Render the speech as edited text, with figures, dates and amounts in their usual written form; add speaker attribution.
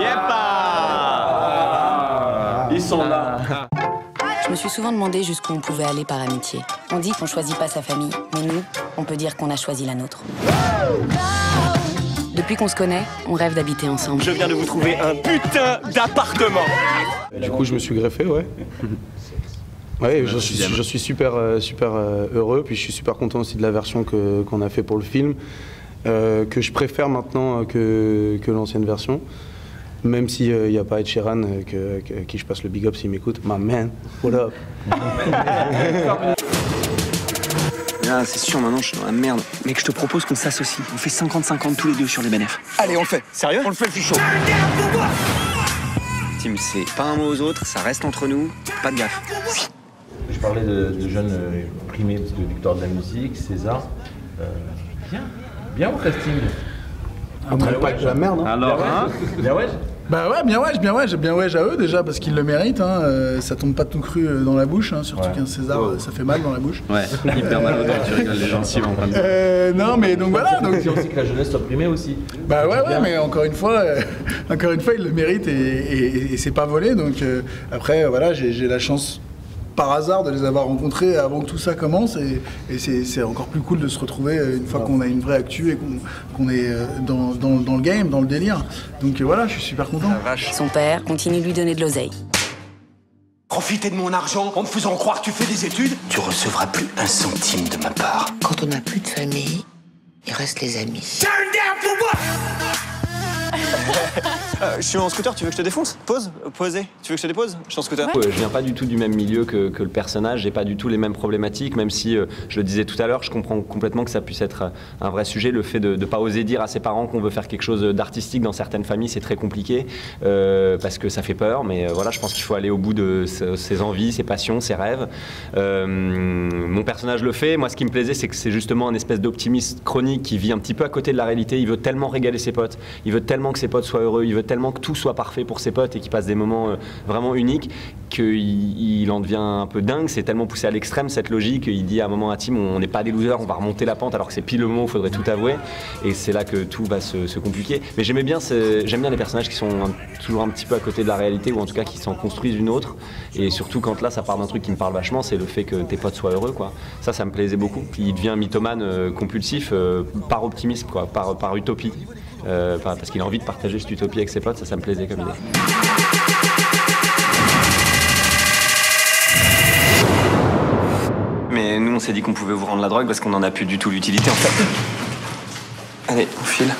Speaker 1: Yepa. Ils sont là.
Speaker 2: Je me suis souvent demandé jusqu'où on pouvait aller par amitié. On dit qu'on choisit pas sa famille, mais nous, on peut dire qu'on a choisi la nôtre. Depuis qu'on se connaît, on rêve d'habiter ensemble.
Speaker 3: Je viens de vous trouver un putain d'appartement.
Speaker 4: Du coup, je me suis greffé, ouais. Ouais, je suis super heureux, puis je suis super content aussi de la version qu'on a fait pour le film, que je préfère maintenant que l'ancienne version. Même s'il n'y a pas Ed Sheeran, qui je passe le big up s'il m'écoute. My man, what up?
Speaker 5: Là, c'est sûr, maintenant, je suis dans la merde. Mec, je te propose qu'on s'associe. On fait 50-50 tous les deux sur les bénéfices. Allez, on le fait. Sérieux? On le fait, le fichot. Tim, c'est pas un mot aux autres, ça reste entre nous. Pas de gaffe.
Speaker 1: Je parlais de jeunes primés, parce que victoire de la musique, César. Bien au casting.
Speaker 4: Après, pas de la merde, hein.
Speaker 1: Alors, hein? Bien ouais.
Speaker 6: Bah ouais, bien ouais à eux déjà, parce qu'ils le méritent, hein. Ça tombe pas tout cru dans la bouche, hein. Surtout qu'un César, ça fait mal dans la bouche.
Speaker 3: Ouais, hyper mal aux dents, tu rigoles, les gens s'y vont.
Speaker 6: Non mais donc voilà. Donc...
Speaker 1: C'est aussi que la jeunesse soit primée aussi.
Speaker 6: Bah ouais, mais encore une fois, ils le méritent et c'est pas volé. Donc après, voilà, j'ai la chance par hasard de les avoir rencontrés avant que tout ça commence et c'est encore plus cool de se retrouver une fois qu'on a une vraie actu et qu'on est dans le game, dans le délire. Donc voilà, je suis super content.
Speaker 2: Son père continue de lui donner de l'oseille.
Speaker 7: Profiter de mon argent en me faisant croire que tu fais des études? Tu recevras plus un centime de ma part.
Speaker 8: Quand on n'a plus de famille, il reste les amis.
Speaker 7: Turn down for what?
Speaker 5: Je suis en scooter, tu veux que je te défonce? Pose? Poser? Tu veux que je te dépose? Je suis en scooter.
Speaker 3: Je viens pas du tout du même milieu que le personnage, j'ai pas du tout les mêmes problématiques, même si, je le disais tout à l'heure, je comprends complètement que ça puisse être un vrai sujet, le fait de pas oser dire à ses parents qu'on veut faire quelque chose d'artistique dans certaines familles, c'est très compliqué, parce que ça fait peur, mais voilà, je pense qu'il faut aller au bout de ses envies, ses passions, ses rêves. Mon personnage le fait, moi ce qui me plaisait, c'est que c'est justement un espèce d'optimiste chronique qui vit un petit peu à côté de la réalité, il veut tellement régaler ses potes, il veut tellement que ses potes soient heureux, il veut tellement que tout soit parfait pour ses potes et qu'il passe des moments vraiment uniques qu'il en devient un peu dingue. C'est tellement poussé à l'extrême cette logique. Il dit à un moment à Tim, on n'est pas des losers, on va remonter la pente, alors que c'est pile le moment où il faudrait tout avouer. Et c'est là que tout va se compliquer. Mais j'aime bien les personnages qui sont toujours un petit peu à côté de la réalité, ou en tout cas qui s'en construisent une autre. Et surtout quand là ça part d'un truc qui me parle vachement, c'est le fait que tes potes soient heureux, quoi. Ça me plaisait beaucoup. Puis il devient mythomane compulsif par optimisme, quoi, par utopie. Parce qu'il a envie de partager cette utopie avec ses potes, ça me plaisait comme idée.
Speaker 5: Mais nous, on s'est dit qu'on pouvait vous rendre la drogue parce qu'on en a plus du tout l'utilité en fait. Allez, on file.